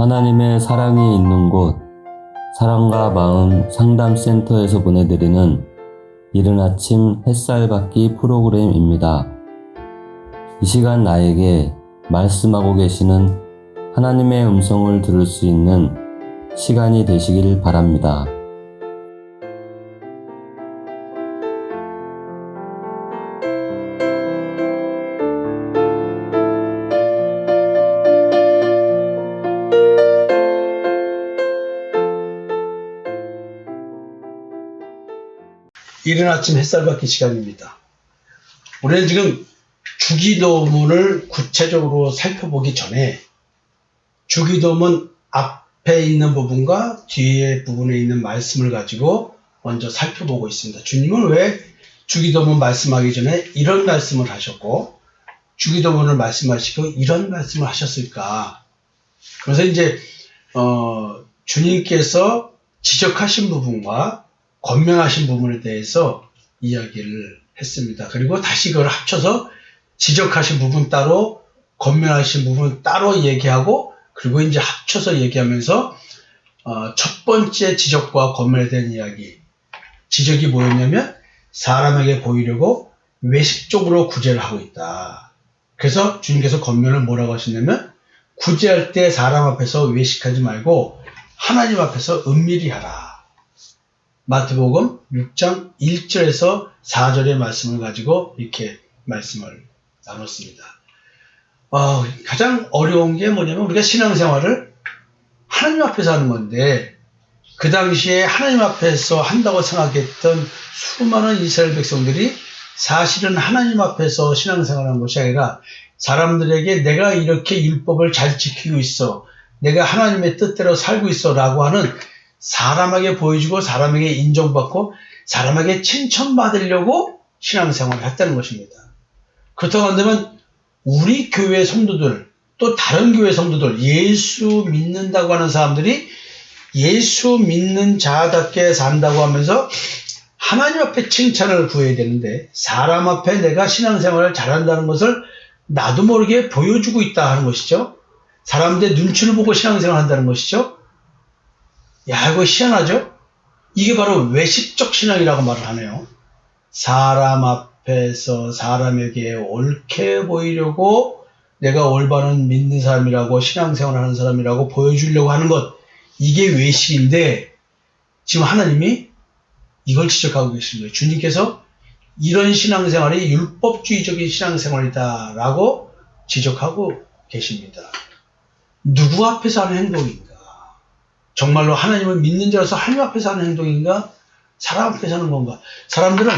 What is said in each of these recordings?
하나님의 사랑이 있는 곳, 사랑과 마음 상담센터에서 보내드리는 이른 아침 햇살 받기 프로그램입니다. 이 시간 나에게 말씀하고 계시는 하나님의 음성을 들을 수 있는 시간이 되시길 바랍니다. 이른 아침 햇살 받기 시간입니다. 우리는 지금 주기도문을 구체적으로 살펴보기 전에 주기도문 앞에 있는 부분과 뒤에 부분에 있는 말씀을 가지고 먼저 살펴보고 있습니다. 주님은 왜 주기도문 말씀하기 전에 이런 말씀을 하셨고 주기도문을 말씀하시고 이런 말씀을 하셨을까? 그래서 이제 주님께서 지적하신 부분과 권면하신 부분에 대해서 이야기를 했습니다. 그리고 다시 그걸 합쳐서 지적하신 부분 따로, 권면하신 부분 따로 얘기하고, 그리고 이제 합쳐서 얘기하면서 첫 번째 지적과 권면에 대한 이야기. 지적이 뭐였냐면 사람에게 보이려고 외식적으로 구제를 하고 있다. 그래서 주님께서 권면을 뭐라고 하시냐면 구제할 때 사람 앞에서 외식하지 말고 하나님 앞에서 은밀히 하라. 마태복음 6장 1절에서 4절의 말씀을 가지고 이렇게 말씀을 나눴습니다. 가장 어려운 게 뭐냐면 우리가 신앙생활을 하나님 앞에서 하는 건데 그 당시에 하나님 앞에서 한다고 생각했던 수많은 이스라엘 백성들이 사실은 하나님 앞에서 신앙생활하는 것이 아니라 사람들에게 내가 이렇게 율법을 잘 지키고 있어, 내가 하나님의 뜻대로 살고 있어 라고 하는 사람에게 보여주고 사람에게 인정받고 사람에게 칭찬받으려고 신앙생활을 했다는 것입니다. 그렇다고 한다면 우리 교회 성도들 또 다른 교회 성도들 예수 믿는다고 하는 사람들이 예수 믿는 자답게 산다고 하면서 하나님 앞에 칭찬을 구해야 되는데 사람 앞에 내가 신앙생활을 잘한다는 것을 나도 모르게 보여주고 있다 하는 것이죠. 사람들의 눈치를 보고 신앙생활을 한다는 것이죠. 야, 이거 희한하죠? 이게 바로 외식적 신앙이라고 말을 하네요. 사람 앞에서 사람에게 옳게 보이려고 내가 올바른 믿는 사람이라고 신앙생활하는 사람이라고 보여주려고 하는 것, 이게 외식인데 지금 하나님이 이걸 지적하고 계신 거예요. 주님께서 이런 신앙생활이 율법주의적인 신앙생활이다 라고 지적하고 계십니다. 누구 앞에서 하는 행동인가? 정말로 하나님을 믿는 자로서 하나님 앞에서 하는 행동인가? 사람 앞에서 하는 건가? 사람들은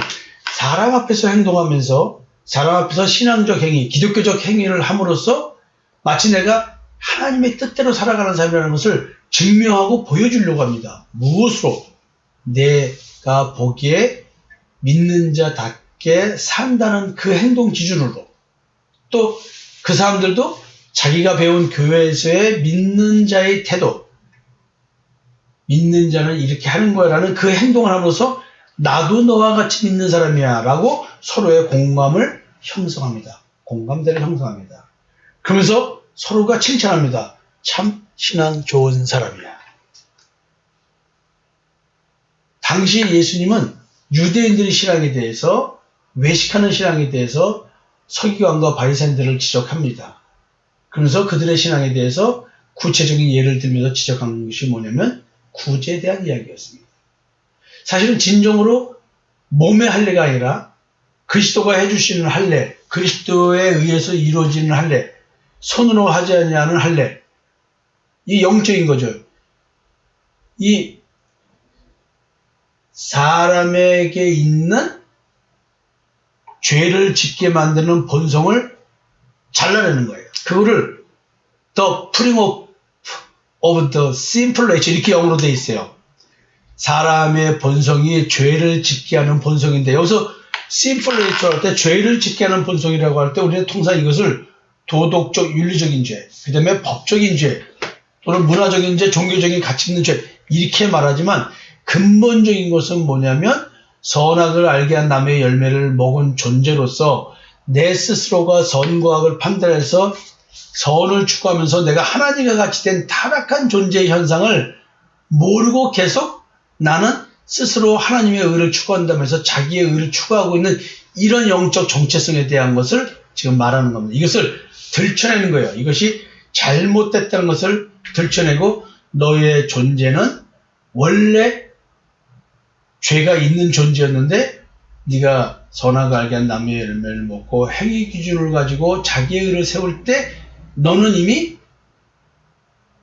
사람 앞에서 행동하면서 사람 앞에서 신앙적 행위, 기독교적 행위를 함으로써 마치 내가 하나님의 뜻대로 살아가는 사람이라는 것을 증명하고 보여주려고 합니다. 무엇으로? 내가 보기에 믿는 자답게 산다는 그 행동 기준으로. 또 그 사람들도 자기가 배운 교회에서의 믿는 자의 태도, 믿는 자는 이렇게 하는 거야 라는 그 행동을 함으로써 나도 너와 같이 믿는 사람이야 라고 서로의 공감을 형성합니다. 공감대를 형성합니다. 그러면서 서로가 칭찬합니다. 참 신앙 좋은 사람이야. 당시 예수님은 유대인들의 신앙에 대해서, 외식하는 신앙에 대해서 서기관과 바리새인들을 지적합니다. 그러면서 그들의 신앙에 대해서 구체적인 예를 들면서 지적한 것이 뭐냐면 구제에 대한 이야기였습니다. 사실은 진정으로 몸의 할례가 아니라 그리스도가 해주시는 할례, 그리스도에 의해서 이루어지는 할례, 손으로 하지 않는 할례, 이 영적인 거죠. 이 사람에게 있는 죄를 짓게 만드는 본성을 잘라내는 거예요. 그거를 The Putting of the Sinful Nature 이렇게 영어로 되어 있어요. 사람의 본성이 죄를 짓게 하는 본성인데 여기서 Sinful Nature 할 때 죄를 짓게 하는 본성이라고 할 때 우리는 통상 이것을 도덕적, 윤리적인 죄, 그 다음에 법적인 죄, 또는 문화적인 죄, 종교적인 가치 있는 죄 이렇게 말하지만 근본적인 것은 뭐냐면 선악을 알게 한 나무의 열매를 먹은 존재로서 내 스스로가 선과 악을 판단해서 선을 추구하면서 내가 하나님과 같이 된 타락한 존재의 현상을 모르고 계속 나는 스스로 하나님의 의를 추구한다면서 자기의 의를 추구하고 있는 이런 영적 정체성에 대한 것을 지금 말하는 겁니다. 이것을 들춰내는 거예요. 이것이 잘못됐다는 것을 들춰내고 너의 존재는 원래 죄가 있는 존재였는데 네가 선악을 알게 한 나무의 열매를 먹고 행위 기준을 가지고 자기의 의를 세울 때 너는 이미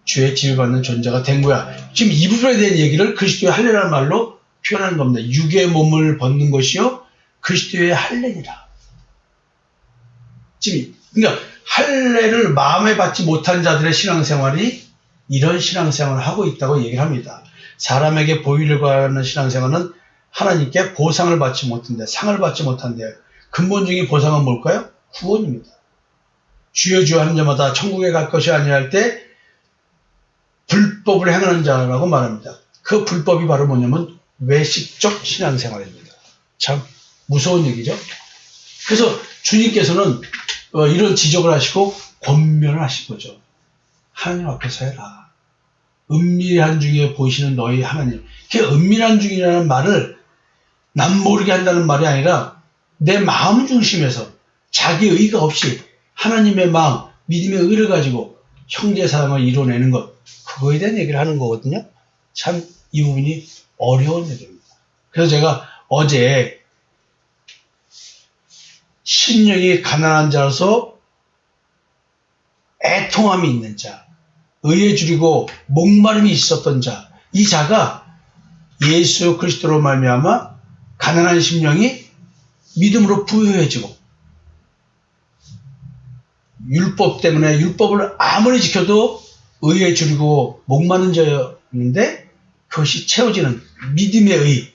죄에 지배받는 존재가 된 거야. 지금 이 부분에 대한 얘기를 그리스도의 할례라는 말로 표현하는 겁니다. 육의 몸을 벗는 것이요 그리스도의 할례니라. 지금 그러니까 할례를 마음에 받지 못한 자들의 신앙생활이 이런 신앙생활을 하고 있다고 얘기를 합니다. 사람에게 보이려고 하는 신앙생활은 하나님께 보상을 받지 못한대, 상을 받지 못한대요. 근본적인 보상은 뭘까요? 구원입니다. 주여 주여 하는 자마다 천국에 갈 것이 아니라 할 때 불법을 행하는 자라고 말합니다. 그 불법이 바로 뭐냐면 외식적 신앙생활입니다. 참 무서운 얘기죠. 그래서 주님께서는 이런 지적을 하시고 권면을 하신 거죠. 하나님 앞에서 해라. 은밀한 중에 보이시는 너희 하나님. 그 은밀한 중이라는 말을 남 모르게 한다는 말이 아니라 내 마음 중심에서 자기 의가 없이 하나님의 마음, 믿음의 의를 가지고 형제 사랑을 이뤄내는 것, 그거에 대한 얘기를 하는 거거든요. 참 이 부분이 어려운 얘기입니다. 그래서 제가 어제 심령이 가난한 자로서 애통함이 있는 자, 의에 줄이고 목마름이 있었던 자, 이 자가 예수 그리스도로 말미암아 가난한 심령이 믿음으로 부유해지고 율법 때문에 율법을 아무리 지켜도 의에 줄이고 목마른 자였는데 그것이 채워지는 믿음의 의,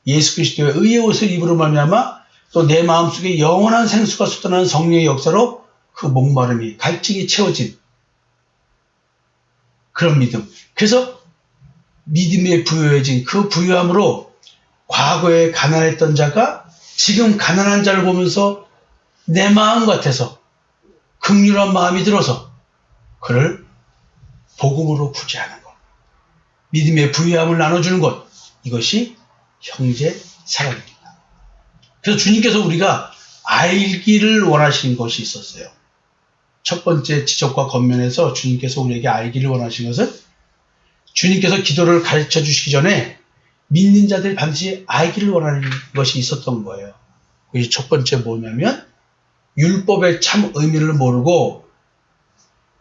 예수 그리스도의 의의 옷을 입으로 말미암아 또 내 마음속에 영원한 생수가 쏟아나는 성령의 역사로 그 목마름이 갈증이 채워진 그런 믿음. 그래서 믿음에 부유해진 그 부유함으로 과거에 가난했던 자가 지금 가난한 자를 보면서 내 마음 같아서 긍휼한 마음이 들어서 그를 복음으로 구제하는 것, 믿음의 부유함을 나눠주는 것, 이것이 형제 사랑입니다. 그래서 주님께서 우리가 알기를 원하시는 것이 있었어요. 첫 번째 지적과 권면에서 주님께서 우리에게 알기를 원하시는 것은 주님께서 기도를 가르쳐 주시기 전에 믿는 자들이 반드시 알기를 원하는 것이 있었던 거예요. 그것이 첫 번째 뭐냐면 율법의 참 의미를 모르고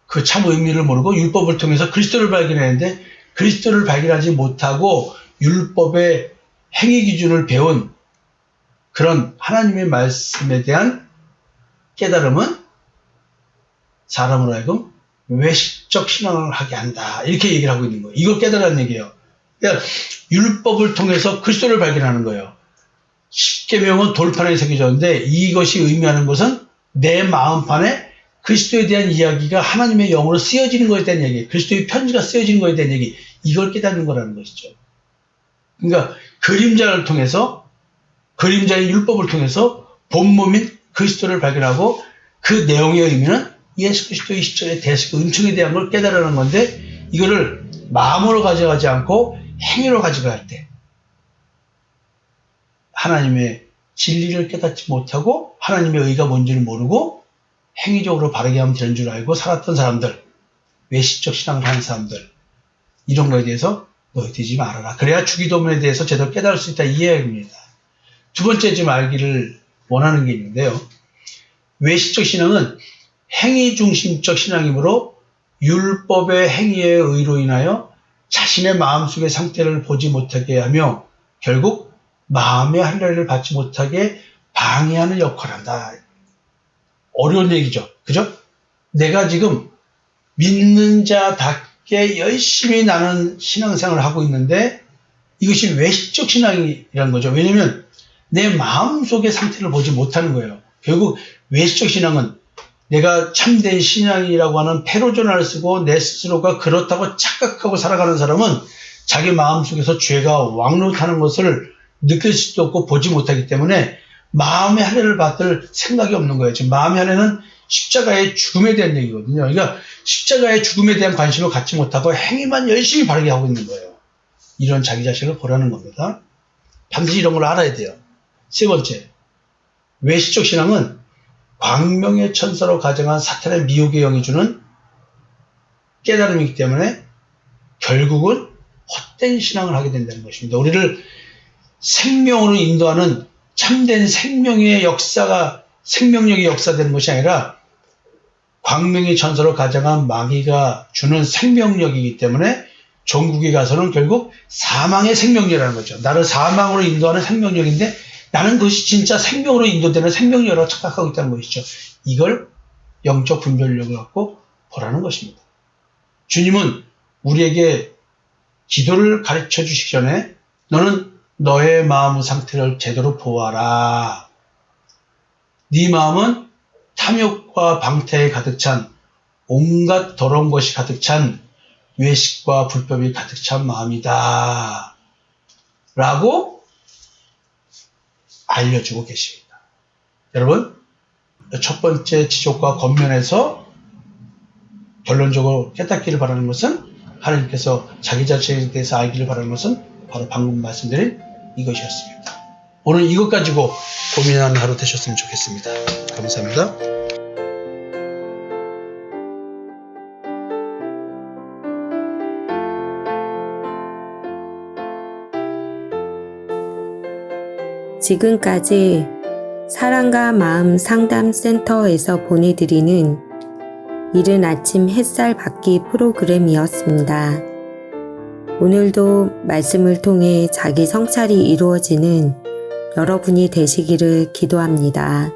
그 참 의미를 모르고 율법을 통해서 그리스도를 발견했는데 그리스도를 발견하지 못하고 율법의 행위 기준을 배운 그런 하나님의 말씀에 대한 깨달음은 사람으로 하여금 외식적 신앙을 하게 한다. 이렇게 얘기를 하고 있는 거예요. 이걸 깨달으라는 얘기예요. 그러니까 율법을 통해서 그리스도를 발견하는 거예요. 십계명은 돌판에 새겨졌는데 이것이 의미하는 것은 내 마음판에 그리스도에 대한 이야기가 하나님의 영으로 쓰여지는 것에 대한 얘기, 그리스도의 편지가 쓰여지는 것에 대한 얘기, 이걸 깨닫는 거라는 것이죠. 그러니까 그림자를 통해서, 그림자의 율법을 통해서 본몸인 그리스도를 발견하고 그 내용의 의미는 예수 그리스도의 십자가의 대속 은총에 대한 걸 깨달으는 건데 이거를 마음으로 가져가지 않고 행위로 가져갈 때 하나님의 진리를 깨닫지 못하고 하나님의 의가 뭔지를 모르고 행위적으로 바르게 하면 되는 줄 알고 살았던 사람들, 외식적 신앙을 하는 사람들, 이런 거에 대해서 너희 되지 말아라. 그래야 주기도문에 대해서 제대로 깨달을 수 있다, 이 이야기입니다. 두 번째 좀 알기를 원하는 게 있는데요. 외식적 신앙은 행위 중심적 신앙이므로 율법의 행위의 의로 인하여 자신의 마음속의 상태를 보지 못하게 하며 결국 마음의 할례를 받지 못하게 방해하는 역할을 한다. 어려운 얘기죠. 그죠? 내가 지금 믿는 자답게 열심히 나는 신앙생활을 하고 있는데 이것이 외식적 신앙이라는 거죠. 왜냐하면 내 마음속의 상태를 보지 못하는 거예요. 결국 외식적 신앙은 내가 참된 신앙이라고 하는 페로존을 쓰고 내 스스로가 그렇다고 착각하고 살아가는 사람은 자기 마음속에서 죄가 왕노릇하는 것을 느낄 수도 없고 보지 못하기 때문에 마음의 할례를 받을 생각이 없는 거예요. 지금 마음의 할례는 십자가의 죽음에 대한 얘기거든요. 그러니까 십자가의 죽음에 대한 관심을 갖지 못하고 행위만 열심히 바르게 하고 있는 거예요. 이런 자기 자신을 보라는 겁니다. 반드시 이런 걸 알아야 돼요. 세 번째, 외시적 신앙은 광명의 천사로 가정한 사탄의 미혹의 영이 주는 깨달음이기 때문에 결국은 헛된 신앙을 하게 된다는 것입니다. 우리를 생명으로 인도하는 참된 생명의 역사가 생명력이 역사되는 것이 아니라 광명의 천사로 가정한 마귀가 주는 생명력이기 때문에 종국에 가서는 결국 사망의 생명력이라는 거죠. 나를 사망으로 인도하는 생명력인데 나는 그것이 진짜 생명으로 인도되는 생명력이라고 착각하고 있다는 것이죠. 이걸 영적 분별력을 갖고 보라는 것입니다. 주님은 우리에게 기도를 가르쳐 주시기 전에 너는 너의 마음 상태를 제대로 보아라. 네 마음은 탐욕과 방태에 가득 찬 온갖 더러운 것이 가득 찬 외식과 불법이 가득 찬 마음이다. 라고 알려주고 계십니다. 여러분, 첫 번째 지적과 권면에서 결론적으로 깨닫기를 바라는 것은 하나님께서 자기 자신에 대해서 알기를 바라는 것은 바로 방금 말씀드린 이것이었습니다. 오늘 이것 가지고 고민하는 하루 되셨으면 좋겠습니다. 감사합니다. 지금까지 사랑과 마음 상담센터에서 보내드리는 이른 아침 햇살 받기 프로그램이었습니다. 오늘도 말씀을 통해 자기 성찰이 이루어지는 여러분이 되시기를 기도합니다.